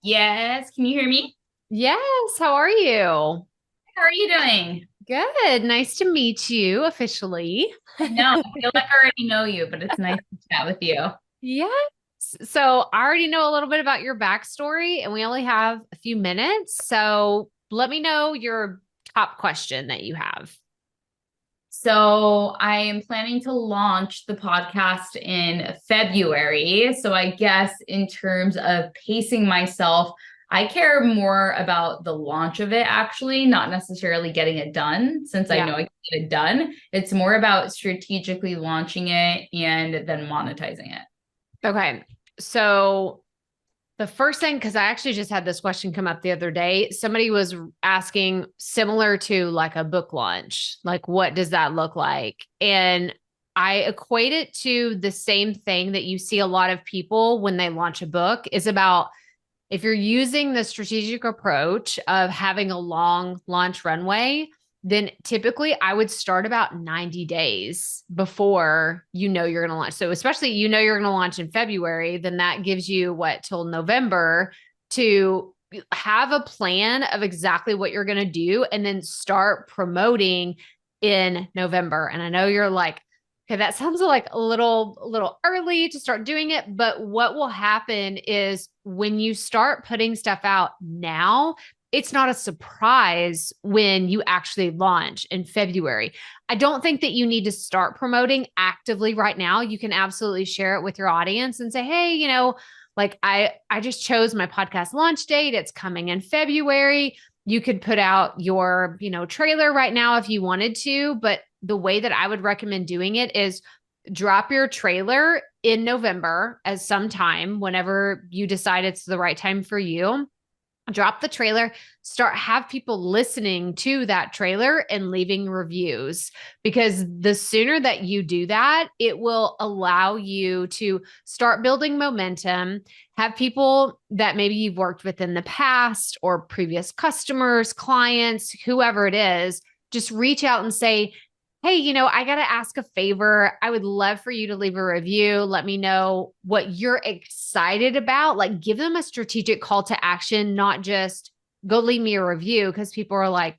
Yes, can you hear me? Yes, how are you? How are you doing? Good. Nice to meet you officially. I know, I feel like I already know you, but it's nice to chat with you. Yes. So I already know a little bit about your backstory, and we only have a few minutes. So let me know your top question that you have. So I am planning to launch the podcast in February. So I guess in terms of pacing myself, I care more about the launch of it actually, not necessarily getting it done, since I Yeah. know I can get it done. It's more about strategically launching it and then monetizing it. Okay. So the first thing, because I actually just had this question come up the other day. Somebody was asking similar to like a book launch, like what does that look like? And I equate it to the same thing that you see a lot of people when they launch a book is about if you're using the strategic approach of having a long launch runway, then typically I would start about 90 days before you know you're going to launch. So, especially you're going to launch in February, then that gives you what till November to have a plan of exactly what you're going to do and then start promoting in November. And I know you're like, okay, that sounds like a little early to start doing it, but what will happen is when you start putting stuff out now, it's not a surprise when you actually launch in February. I don't think that you need to start promoting actively right now. You can absolutely share it with your audience and say, "Hey, like I just chose my podcast launch date. It's coming in February." You could put out your, trailer right now if you wanted to, but the way that I would recommend doing it is drop your trailer in November as some time whenever you decide it's the right time for you. Drop the trailer, have people listening to that trailer and leaving reviews because the sooner that you do that, it will allow you to start building momentum, have people that maybe you've worked with in the past or previous customers, clients, whoever it is, just reach out and say, "Hey, I got to ask a favor. I would love for you to leave a review. Let me know what you're excited about." Like, give them a strategic call to action, not just go leave me a review because people are like,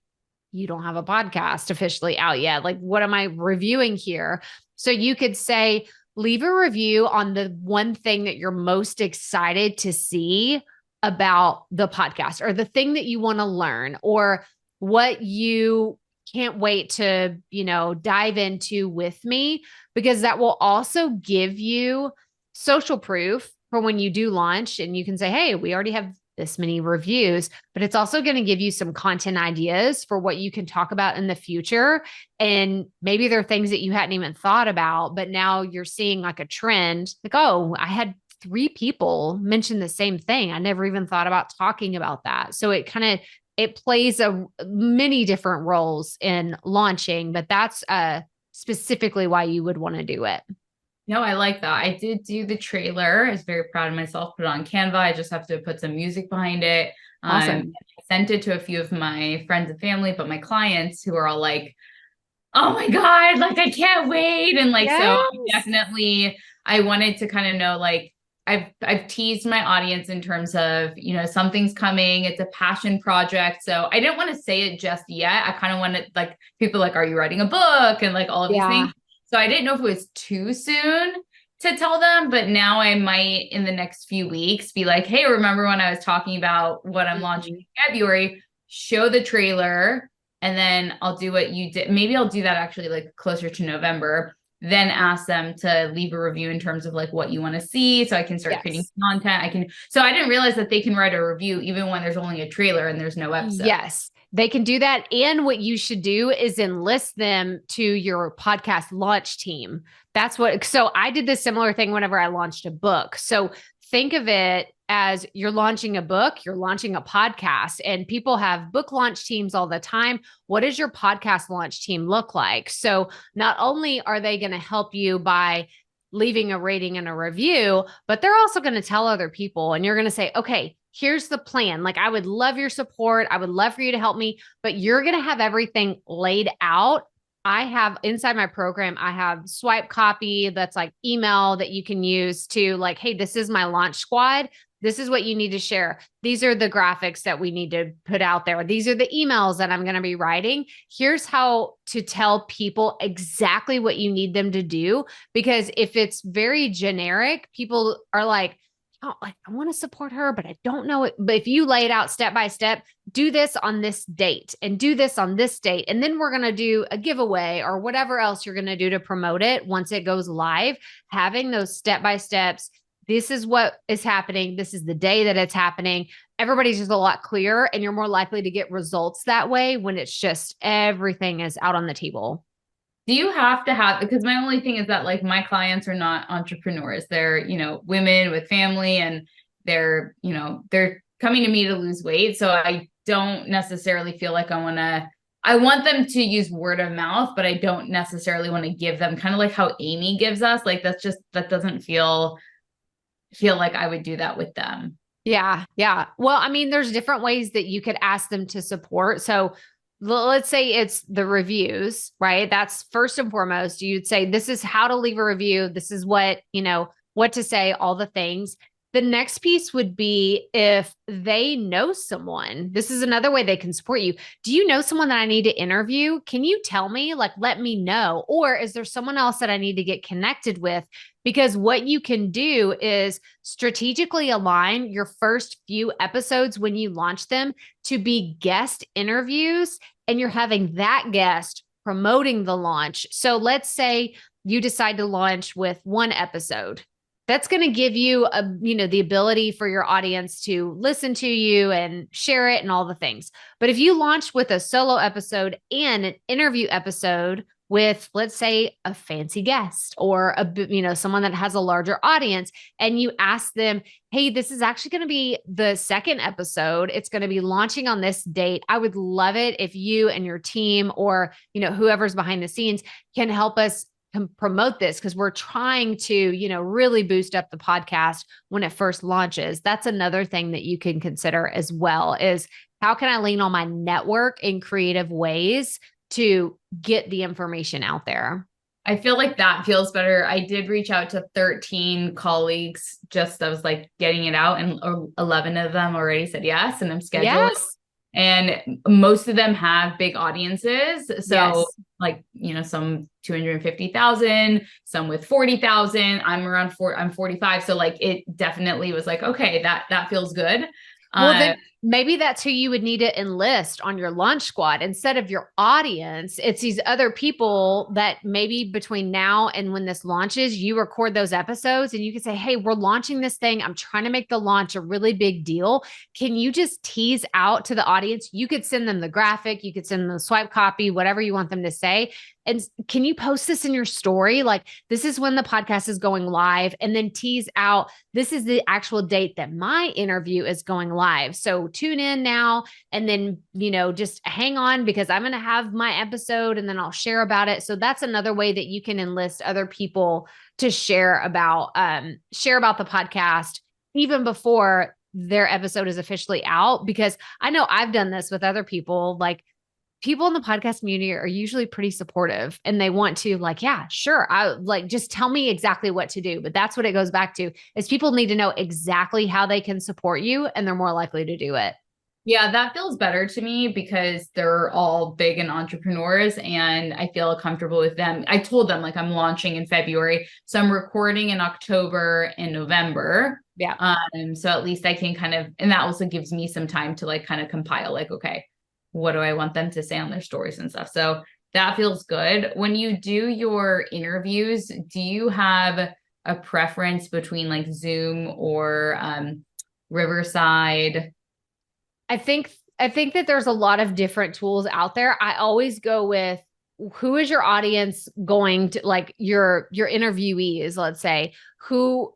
"You don't have a podcast officially out yet. Like, what am I reviewing here?" So you could say, leave a review on the one thing that you're most excited to see about the podcast or the thing that you want to learn or what you can't wait to, dive into with me, because that will also give you social proof for when you do launch and you can say, "Hey, we already have this many reviews," but it's also going to give you some content ideas for what you can talk about in the future. And maybe there are things that you hadn't even thought about, but now you're seeing like a trend, like, "Oh, I had 3 people mention the same thing. I never even thought about talking about that." So it plays many different roles in launching, but that's specifically why you would want to do it. No, I like that. I did do the trailer. I was very proud of myself. Put it on Canva. I just have to put some music behind it. Awesome. I sent it to a few of my friends and family, but my clients who are all like, "Oh my God, like I can't wait." And like, so Yes. definitely I wanted to kind of know, like, I've teased my audience in terms of, something's coming. It's a passion project. So I didn't want to say it just yet. I kind of wanted like people like, "Are you writing a book?" And like all of these things. Yeah. So I didn't know if it was too soon to tell them, but now I might in the next few weeks be like, "Hey, remember when I was talking about what I'm launching Mhm. in February? Show the trailer." And then I'll do what you did. Maybe I'll do that actually like closer to November. Then ask them to leave a review in terms of like what you want to see so I can start creating Yes. content. So I didn't realize that they can write a review even when there's only a trailer and there's no episode. Yes, they can do that. And what you should do is enlist them to your podcast launch team. So I did this similar thing whenever I launched a book. So think of it as you're launching a book, you're launching a podcast, and people have book launch teams all the time. What does your podcast launch team look like? So not only are they going to help you by leaving a rating and a review, but they're also going to tell other people, and you're going to say, "Okay, here's the plan. Like, I would love your support. I would love for you to help me, but you're going to have everything laid out I have inside my program, I have swipe copy that's like email that you can use to like, hey, this is my launch squad. This is what you need to share. These are the graphics that we need to put out there. These are the emails that I'm going to be writing. Here's how to tell people exactly what you need them to do. Because if it's very generic, people are like, oh, like I want to support her, but I don't know it. But if you lay it out step by step, do this on this date and do this on this date. And then we're going to do a giveaway or whatever else you're going to do to promote it once it goes live, having those step by steps. This is what is happening. This is the day that it's happening. Everybody's just a lot clearer and you're more likely to get results that way when it's just everything is out on the table. Do you have to have, because my only thing is that like my clients are not entrepreneurs. They're, women with family and they're coming to me to lose weight. So I don't necessarily feel like I want them to use word of mouth, but I don't necessarily want to give them kind of like how Amy gives us. Like that doesn't feel like I would do that with them. Yeah. Yeah. Well, I mean, there's different ways that you could ask them to support. So let's say it's the reviews, right? That's first and foremost. You'd say, this is how to leave a review. This is what to say, all the things. The next piece would be if they know someone. This is another way they can support you. Do you know someone that I need to interview? Can you tell me? Like, let me know. Or is there someone else that I need to get connected with? Because what you can do is strategically align your first few episodes when you launch them to be guest interviews, and you're having that guest promoting the launch. So let's say you decide to launch with one episode. That's going to give you the ability for your audience to listen to you and share it and all the things. But if you launch with a solo episode and an interview episode with, let's say, a fancy guest or someone that has a larger audience, and you ask them, hey, this is actually going to be the second episode. It's going to be launching on this date. I would love it if you and your team or, whoever's behind the scenes can help us promote this, because we're trying to, really boost up the podcast when it first launches. That's another thing that you can consider as well, is how can I lean on my network in creative ways to get the information out there? I feel like that feels better. I did reach out to 13 colleagues, I was like getting it out, and 11 of them already said yes, and I'm scheduled. Yes. And most of them have big audiences. So yes. Some 250,000, some with 40,000. I'm 45. So like, it definitely was like, okay, that feels good. Well, then maybe that's who you would need to enlist on your launch squad instead of your audience. It's these other people that maybe between now and when this launches, you record those episodes and you can say, hey, we're launching this thing. I'm trying to make the launch a really big deal. Can you just tease out to the audience? You could send them the graphic, you could send them the swipe copy, whatever you want them to say. And can you post this in your story? Like, this is when the podcast is going live, and then tease out, this is the actual date that my interview is going live. So tune in now, and then, just hang on, because I'm going to have my episode and then I'll share about it. So that's another way that you can enlist other people to share about the podcast even before their episode is officially out. Because I know I've done this with other people. Like, people in the podcast community are usually pretty supportive, and they want to yeah, sure. I like, just tell me exactly what to do. But that's what it goes back to, is people need to know exactly how they can support you, and they're more likely to do it. Yeah, that feels better to me, because they're all big and entrepreneurs, and I feel comfortable with them. I told them like I'm launching in February, so I'm recording in October and November. Yeah. So at least I can and that also gives me some time to like kind of compile, like, okay, what do I want them to say on their stories and stuff? So that feels good. When you do your interviews, do you have a preference between like Zoom or Riverside? I think that there's a lot of different tools out there. I always go with, who is your audience going to, like your interviewees, let's say, who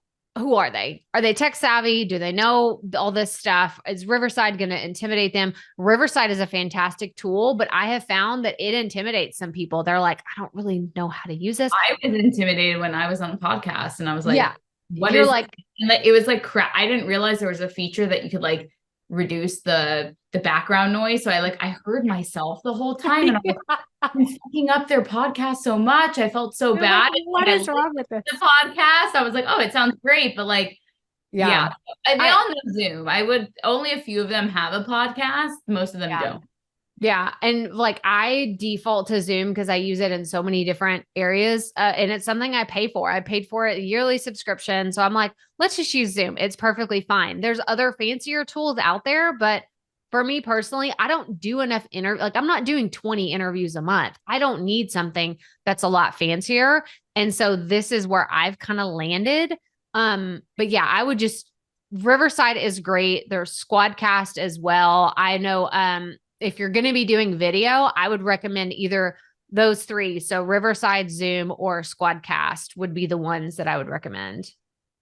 are they? Are they tech savvy? Do they know all this stuff? Is Riverside going to intimidate them? Riverside is a fantastic tool, but I have found that it intimidates some people. They're like, I don't really know how to use this. I was intimidated when I was on a podcast, and I was like, yeah, it was like crap. I didn't realize there was a feature that you could like reduce the the background noise. So I heard myself the whole time, and I'm like, I'm fucking up their podcast so much. I felt so You're bad. like, what is wrong with this? The podcast, I was like, oh, it sounds great, but yeah, they all know Zoom. I would only a few of them have a podcast. Most of them don't. Yeah. And like I default to Zoom because I use it in so many different areas. And it's something I pay for. I paid for it a yearly subscription. So I'm like, let's just use Zoom. It's perfectly fine. There's other fancier tools out there, but for me personally, I don't do enough I'm not doing 20 interviews a month. I don't need something that's a lot fancier. And so this is where I've kind of landed. But yeah, I would just Riverside is great. There's Squadcast as well. I know if you're going to be doing video, I would recommend either those three. So Riverside, Zoom, or Squadcast would be the ones that I would recommend.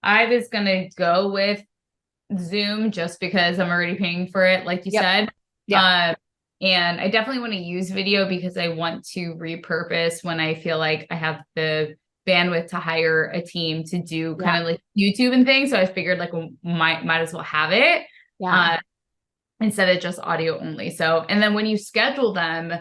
I was going to go with Zoom just because I'm already paying for it, like you said. Yeah. And I definitely want to use video because I want to repurpose when I feel like I have the bandwidth to hire a team to do kind of like YouTube and things. So I figured might as well have it. Yeah. Instead of just audio only. So, and then when you schedule them,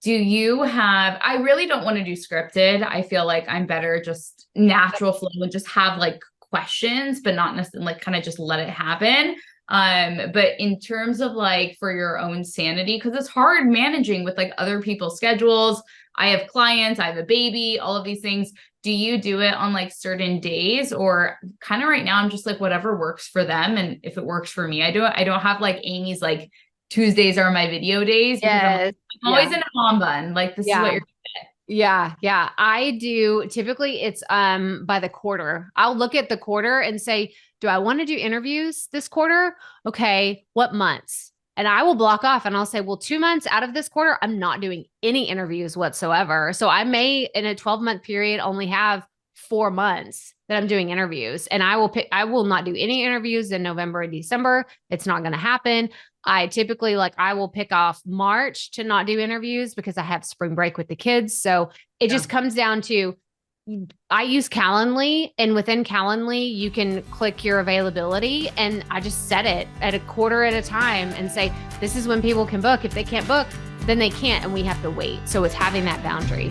I really don't want to do scripted. I feel like I'm better just natural flow and just have questions, but not necessarily kind of just let it happen. But in terms of for your own sanity, because it's hard managing with other people's schedules. I have clients, I have a baby, all of these things. Do you do it on certain days, or kind of right now I'm just whatever works for them? And if it works for me, I do it. I don't have Amy's Tuesdays are my video days. Yes. I'm always in a mom bun. This is what you're doing. Yeah. Yeah. I do. Typically it's by the quarter. I'll look at the quarter and say, do I want to do interviews this quarter? Okay. What months? And I will block off and I'll say, well, 2 months out of this quarter, I'm not doing any interviews whatsoever. So I may in a 12-month period only have 4 months that I'm doing interviews, and I will not do any interviews in November and December. It's not going to happen. I typically I will pick off March to not do interviews because I have spring break with the kids. So it just comes down to, I use Calendly, and within Calendly, you can click your availability, and I just set it at a quarter at a time and say, this is when people can book. If they can't book, then they can't, and we have to wait. So it's having that boundary.